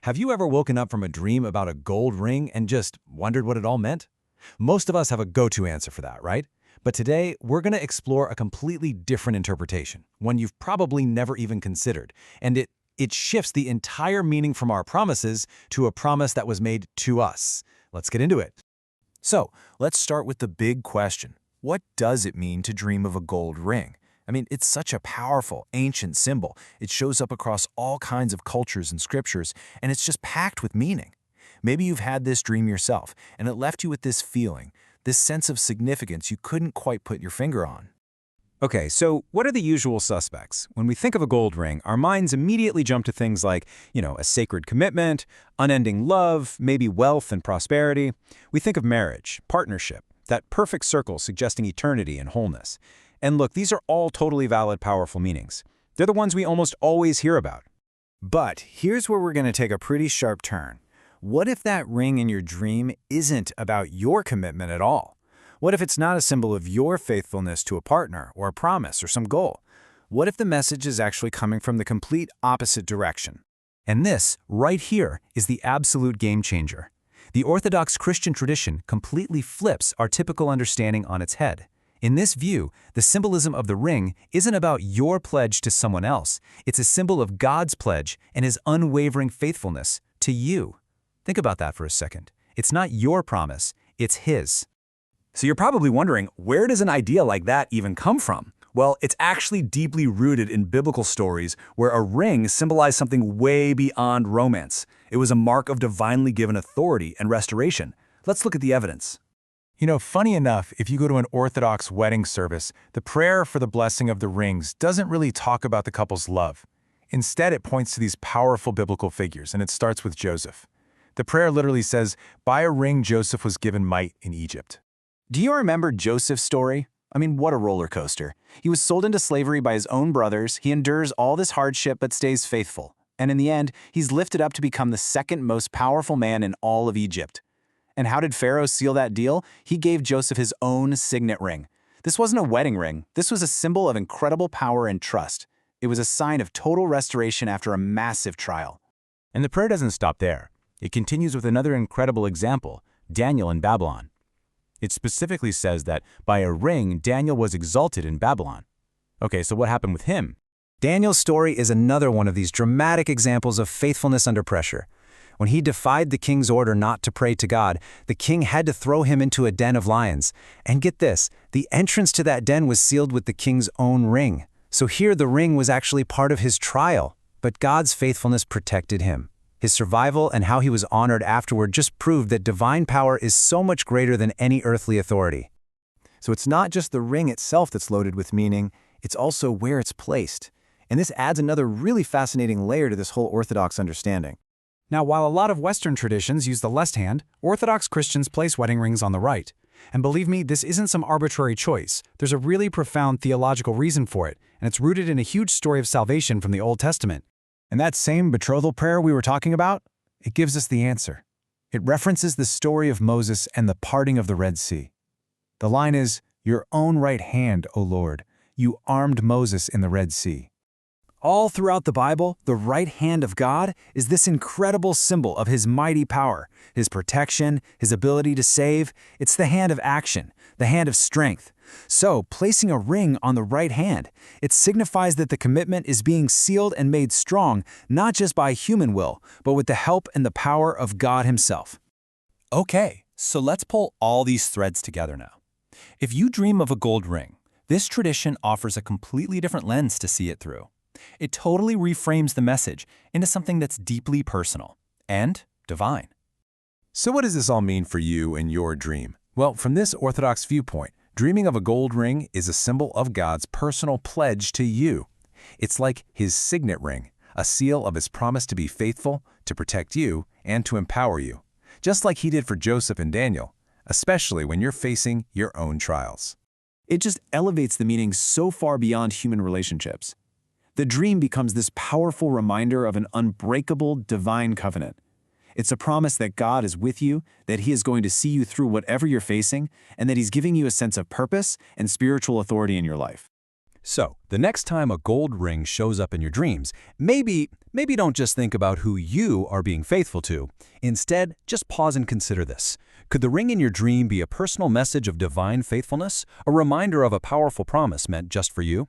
Have you ever woken up from a dream about a gold ring and just wondered what it all meant? Most of us have a go-to answer for that, right? But today, we're going to explore a completely different interpretation, one you've probably never even considered, and it shifts the entire meaning from our promises to a promise that was made to us. Let's get into it. So, let's start with the big question. What does it mean to dream of a gold ring? I mean, it's such a powerful, ancient symbol. It shows up across all kinds of cultures and scriptures, and it's just packed with meaning. Maybe you've had this dream yourself, and it left you with this feeling, this sense of significance you couldn't quite put your finger on. Okay, so what are the usual suspects? When we think of a gold ring, our minds immediately jump to things like, a sacred commitment, unending love, maybe wealth and prosperity. We think of marriage, partnership, that perfect circle suggesting eternity and wholeness. And look, these are all totally valid, powerful meanings. They're the ones we almost always hear about. But here's where we're going to take a pretty sharp turn. What if that ring in your dream isn't about your commitment at all? What if it's not a symbol of your faithfulness to a partner or a promise or some goal? What if the message is actually coming from the complete opposite direction? And this, right here, is the absolute game changer. The Orthodox Christian tradition completely flips our typical understanding on its head. In this view, the symbolism of the ring isn't about your pledge to someone else. It's a symbol of God's pledge and His unwavering faithfulness to you. Think about that for a second. It's not your promise, it's His. So you're probably wondering, where does an idea like that even come from? Well, it's actually deeply rooted in biblical stories where a ring symbolized something way beyond romance. It was a mark of divinely given authority and restoration. Let's look at the evidence. Funny enough, if you go to an Orthodox wedding service, the prayer for the blessing of the rings doesn't really talk about the couple's love. Instead, it points to these powerful biblical figures, and it starts with Joseph. The prayer literally says, "By a ring Joseph was given might in Egypt." Do you remember Joseph's story? I mean, what a roller coaster. He was sold into slavery by his own brothers, he endures all this hardship but stays faithful. And in the end, he's lifted up to become the second most powerful man in all of Egypt. And how did Pharaoh seal that deal? He gave Joseph his own signet ring. This wasn't a wedding ring. This was a symbol of incredible power and trust. It was a sign of total restoration after a massive trial. And the prayer doesn't stop there. It continues with another incredible example, Daniel in Babylon. It specifically says that by a ring, Daniel was exalted in Babylon. Okay, so what happened with him? Daniel's story is another one of these dramatic examples of faithfulness under pressure. When he defied the king's order not to pray to God, the king had to throw him into a den of lions. And get this, the entrance to that den was sealed with the king's own ring. So here the ring was actually part of his trial, but God's faithfulness protected him. His survival and how he was honored afterward just proved that divine power is so much greater than any earthly authority. So it's not just the ring itself that's loaded with meaning, it's also where it's placed. And this adds another really fascinating layer to this whole Orthodox understanding. Now, while a lot of Western traditions use the left hand, Orthodox Christians place wedding rings on the right. And believe me, this isn't some arbitrary choice. There's a really profound theological reason for it, and it's rooted in a huge story of salvation from the Old Testament. And that same betrothal prayer we were talking about, it gives us the answer. It references the story of Moses and the parting of the Red Sea. The line is, "Your own right hand, O Lord, you armed Moses in the Red Sea." All throughout the Bible, the right hand of God is this incredible symbol of His mighty power, His protection, His ability to save. It's the hand of action, the hand of strength. So, placing a ring on the right hand, it signifies that the commitment is being sealed and made strong, not just by human will, but with the help and the power of God Himself. Okay, so let's pull all these threads together now. If you dream of a gold ring, this tradition offers a completely different lens to see it through. It totally reframes the message into something that's deeply personal and divine. So what does this all mean for you and your dream? Well, from this Orthodox viewpoint, dreaming of a gold ring is a symbol of God's personal pledge to you. It's like His signet ring, a seal of His promise to be faithful, to protect you, and to empower you, just like He did for Joseph and Daniel, especially when you're facing your own trials. It just elevates the meaning so far beyond human relationships. The dream becomes this powerful reminder of an unbreakable divine covenant. It's a promise that God is with you, that He is going to see you through whatever you're facing, and that He's giving you a sense of purpose and spiritual authority in your life. So, the next time a gold ring shows up in your dreams, maybe Maybe don't just think about who you are being faithful to. Instead, just pause and consider this. Could the ring in your dream be a personal message of divine faithfulness, a reminder of a powerful promise meant just for you?